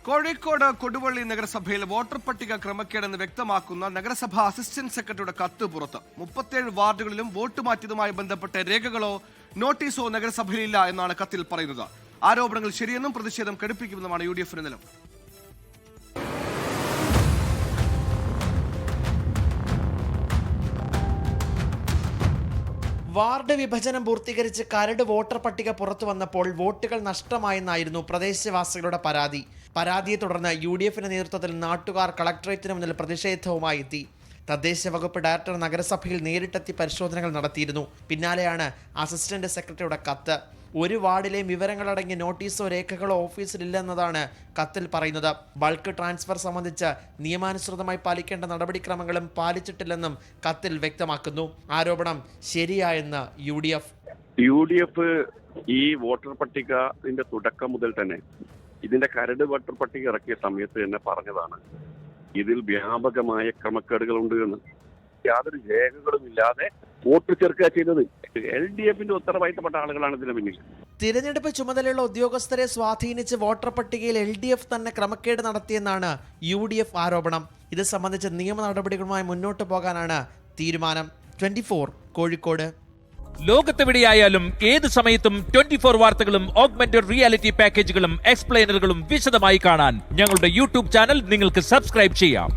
കോഴിക്കോട് കൊടുവള്ളി നഗരസഭയിൽ വോട്ടർ പട്ടിക ക്രമക്കേടെന്ന് വ്യക്തമാക്കുന്ന നഗരസഭാ അസിസ്റ്റന്റ് സെക്രട്ടറിയുടെ കത്ത് പുറത്ത്. 37 വാർഡുകളിലും വോട്ട് മാറ്റിയതുമായി ബന്ധപ്പെട്ട രേഖകളോ നോട്ടീസോ നഗരസഭയിലില്ല എന്നാണ് കത്തിൽ പറയുന്നത്. ആരോപണങ്ങൾ ശരിയെന്നും പ്രതിഷേധം കടുപ്പിക്കുമെന്നുമാണ് UDF നിലപാട്. വാർഡ് വിഭജനം പൂർത്തീകരിച്ച് കരട് വോട്ടർ പട്ടിക പുറത്തു വന്നപ്പോൾ വോട്ടുകൾ നഷ്ടമായെന്നായിരുന്നു പ്രദേശവാസികളുടെ പരാതിയെ തുടർന്ന് UDF നേതൃത്വത്തിൽ നാട്ടുകാർ കളക്ടറേറ്റിന് മുന്നിൽ പ്രതിഷേധവുമായി എത്തി. തദ്ദേശ വകുപ്പ് ഡയറക്ടർ നഗരസഭയിൽ നേരിട്ടെത്തി പരിശോധനകൾ നടത്തിയിരുന്നു. പിന്നാലെയാണ് അസിസ്റ്റന്റ് സെക്രട്ടറിയുടെ കത്ത്. ഒരു വാർഡിലെയും വിവരങ്ങളടങ്ങിയ നോട്ടീസോ രേഖകളോ ഓഫീസിലില്ലെന്നതാണ് കത്തിൽ പറയുന്നത്. ബൾക്ക് ട്രാൻസ്ഫർ സംബന്ധിച്ച് നിയമാനുസൃതമായി പാലിക്കേണ്ട നടപടിക്രമങ്ങളും പാലിച്ചിട്ടില്ലെന്നും കത്തിൽ വ്യക്തമാക്കുന്നു. ആരോപണം ശരിയായെന്ന് UDF. ഈ വോട്ടർ പട്ടികയുടെ തുടക്കം മുതൽ തന്നെ ഇതിന്റെ കരട് വോട്ടർ പട്ടിക ഇറക്കിയ സമയത്ത് തന്നെ പറഞ്ഞതാണ് ഇതിൽ വ്യാപകമായ ക്രമക്കേടുകളുണ്ട് എന്ന്. യാതൊരു രേഖകളും ഇല്ലാതെ വോട്ട് ചേർക്കുക ചെയ്തത് LDFന്റെ ഉത്തരവാദിത്തപ്പെട്ട ആളുകളാണ് ഇതിന് പിന്നിൽ. തിരഞ്ഞെടുപ്പ് ചുമതലയുള്ള ഉദ്യോഗസ്ഥരെ സ്വാധീനിച്ച് വോട്ടർ പട്ടികയിൽ LDF തന്നെ ക്രമക്കേട് നടത്തിയെന്നാണ് UDF ആരോപണം. ഇത് സംബന്ധിച്ച് നിയമ നടപടികളുമായി മുന്നോട്ട് പോകാനാണ് തീരുമാനം. 24 കോഴിക്കോട്. ലോകത്തെവിടെയായാലും ഏത് സമയത്തും 24 വാർത്തകളും ഓഗ്മെന്റഡ് റിയാലിറ്റി പാക്കേജുകളും എക്സ്പ്ലെയിനറുകളും വിശദമായി കാണാൻ ഞങ്ങളുടെ YouTube ചാനൽ നിങ്ങൾക്ക് സബ്സ്ക്രൈബ് ചെയ്യാം.